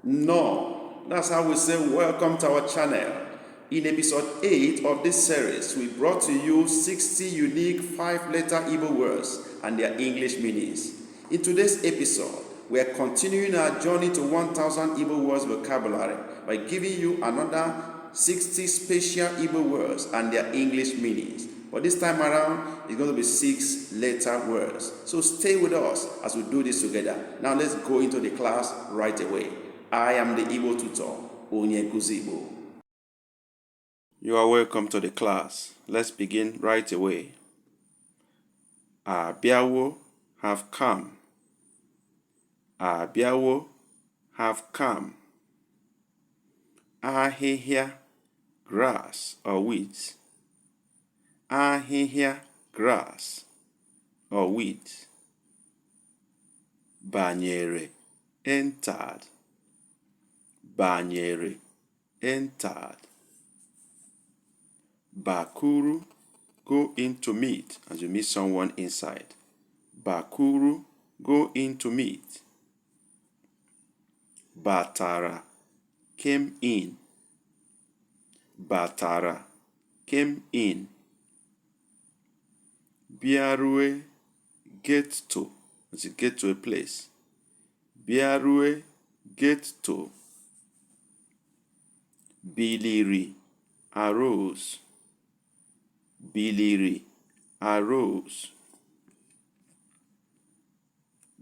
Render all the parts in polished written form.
No. That's how we say welcome to our channel. In episode 8 of this series, we brought to you 60 unique 5-letter Igbo words and their English meanings. In today's episode, we are continuing our journey to 1000 Igbo words vocabulary by giving you another 60 special Igbo words and their English meanings. But this time around, it's going to be 6-letter words. So stay with us as we do this together. Now let's go into the class right away. I am the Igbo tutor, Onye Nkuzi Igbo. You are welcome to the class. Let's begin right away. Abiawo have come. Abiawo have come. Ahihia, grass or weeds. Ahihia, grass or weeds. Banyere, entered. Banyere, entered. Bakuru, go in to meet as you meet someone inside. Bakuru, go in to meet. Batara, came in. Batara, came in. Biarue, get to, as you get to a place. Biarue, get to. Biliri, arose. Biliri, arose.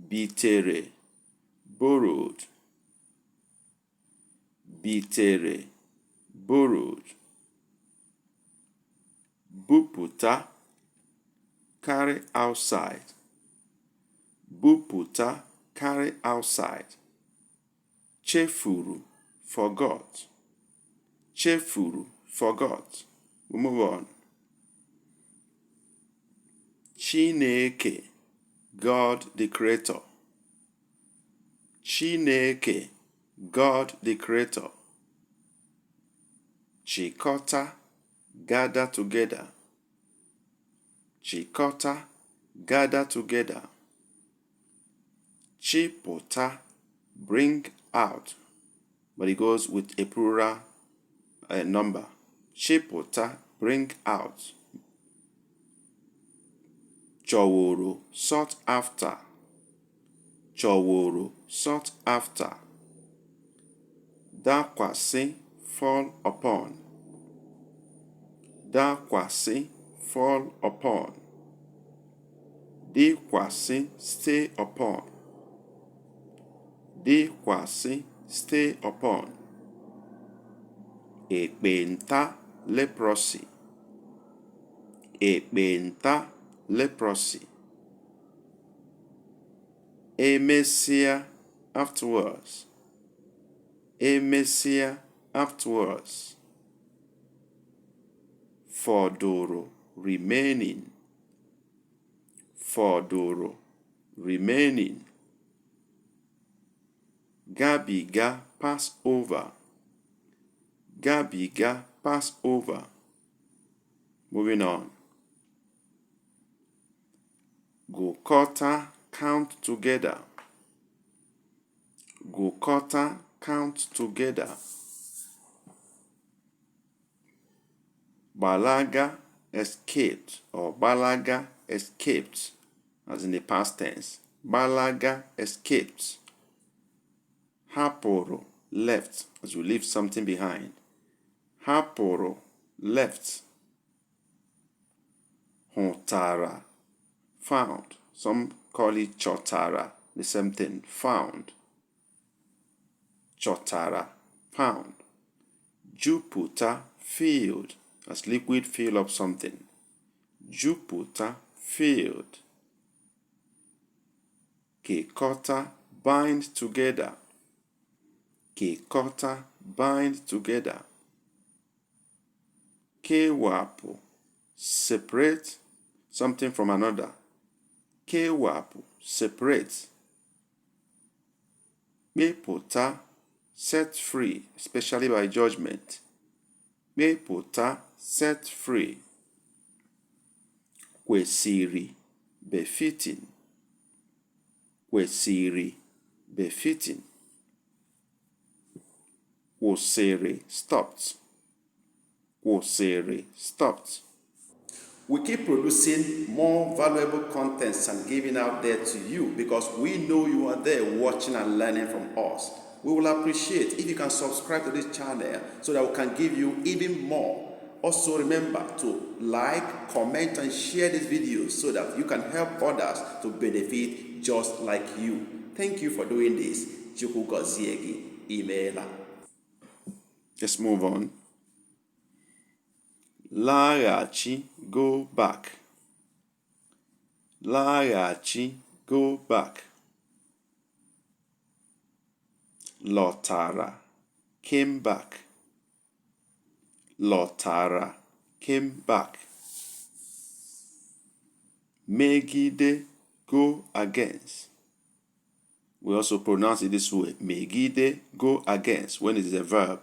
Bitere, borrowed. Bitere, borrowed. Buputa, carry outside. Buputa, carry outside. Chefuru, forgot. Chefuru, forgot. We move on. Chineke, God the Creator. Chineke, God the Creator. Chikota, gather together. Chikota, gather together. Chipota, bring out. But it goes with a plural number. Chipota, bring out. Choworo, sought after. Choworo, sought after. Dakwasi, fall upon. Dakwasi, fall upon. Dikwasi, stay upon. Dikwasi, stay upon. Ekpenta, leprosy. Ekpenta, leprosy. Emesia, afterwards. Emesia, afterwards. Fodoro, remaining. Fodoro, remaining. Gabiga, pass over. Gabiga, pass over. Moving on. Gokota, count together. Gokota, count together. Balaga, escaped, or Balaga, escaped, as in the past tense. Balaga, escaped. Haporo, left, as you leave something behind. Haporo, left. Hontara, found. Some call it chotara, the same thing, found. Chotara, found. Juputa, filled, as liquid fill up something. Juputa, filled. Kekota, bind together. Kekota, bind together. Kewapu, separate something from another. Kewapu, separate. Mepota, set free, especially by judgment. Mepota, set free. Kwesiri, befitting. Kwesiri, befitting. Kwụsịrị, stopped. Kwụsịrị, stopped. We keep producing more valuable contents and giving out there to you because we know you are there watching and learning from us. We will appreciate if you can subscribe to this channel so that we can give you even more. Also remember to like, comment and share this video so that you can help others to benefit just like you. Thank you for doing this. Chukwu gọzie gị. Imeela. Let's move on. Laghachi, go back. Laghachi, go back. Lọtara, came back. Lọtara, came back. Megide, go against. We also pronounce it this way. Megide, go against, when it is a verb.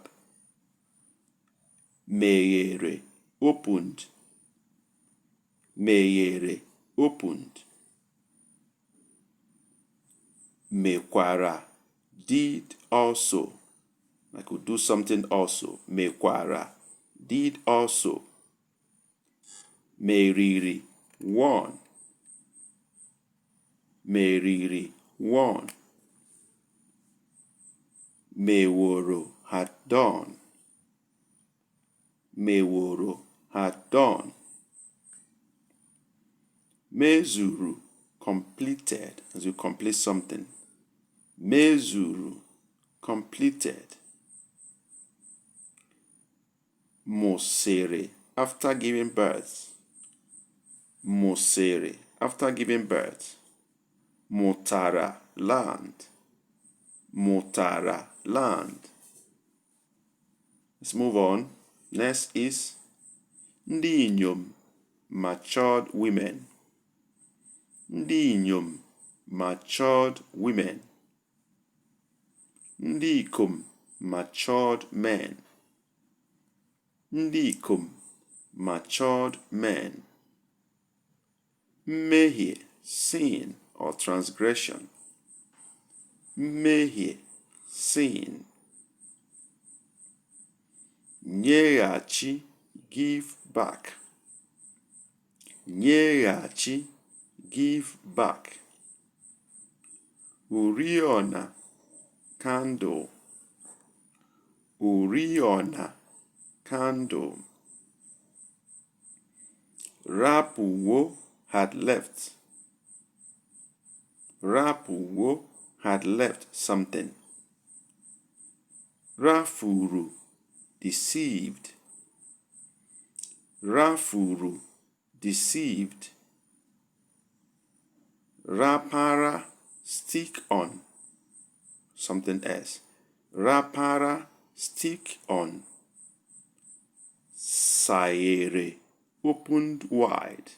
Meghere, opened. Meghere, opened. Mekwara, did also. I could do something also. Mekwara, did also. Meriri, won. Meriri, won. Meworo, had done. Meworo, had done. Mezuru, completed, as you complete something. Mezuru, completed. Mosere, after giving birth. Mosere, after giving birth. Motara, land. Motara, land. Let's move on. Next is ndị inyom, matured women. Ndị inyom, matured women. Ndị ikom, matured men. Ndị ikom, matured men. Mmehie, sin or transgression. Mmehie, sin. Nyeghachi, give back. Nyeghachi, give back. Oriọna, candle. Oriọna, candle. Rapụwo, had left. Rapụwo, had left something. Rafuru, deceived. Rafuru, deceived. Rapara, stick on. Something else. Rapara, stick on. Sayere, opened wide.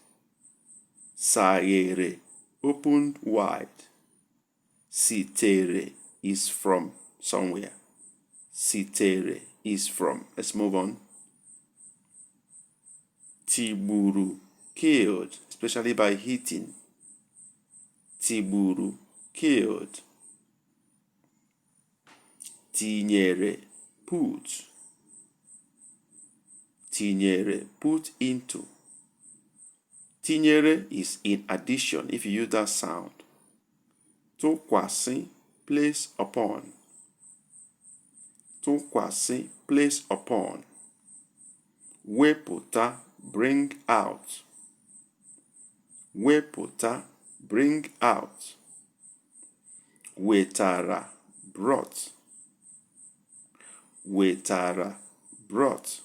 Sayere, opened wide. Sitere is from somewhere. Sitere is from. Let's move on. Tiburu, killed, especially by hitting. Tiburu, killed. Tinyere, put. Tinyere, put into. Tinyere is in addition if you use that sound. Tụkwasị, place upon. Tụkwasị, place upon. Wepụta, bring out. Wepụta, bring out. Wetara, brought. Wetara, brought.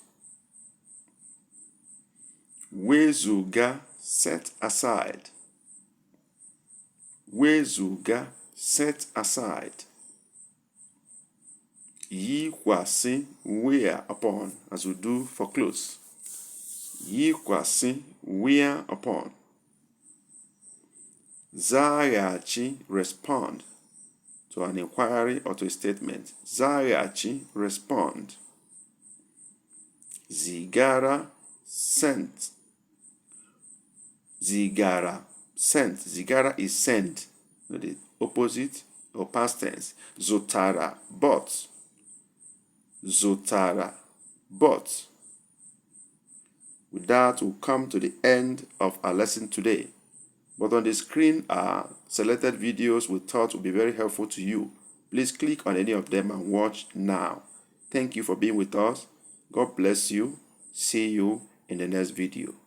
Wezuga, set aside. Wezuga, set aside. Yikwasị, wear upon, as we do for clothes. Yikwasị, wear upon. Zaghachi, respond to an inquiry or to a statement. Zaghachi, respond. Zigara, sent. Zigara, sent. Zigara is sent. The opposite or past tense. Zotara, bought. zụtara, but. With that, we'll come to the end of our lesson today. But on the screen are selected videos we thought would be very helpful to you. Please click on any of them and watch now. Thank you for being with us. God bless you. See you in the next video.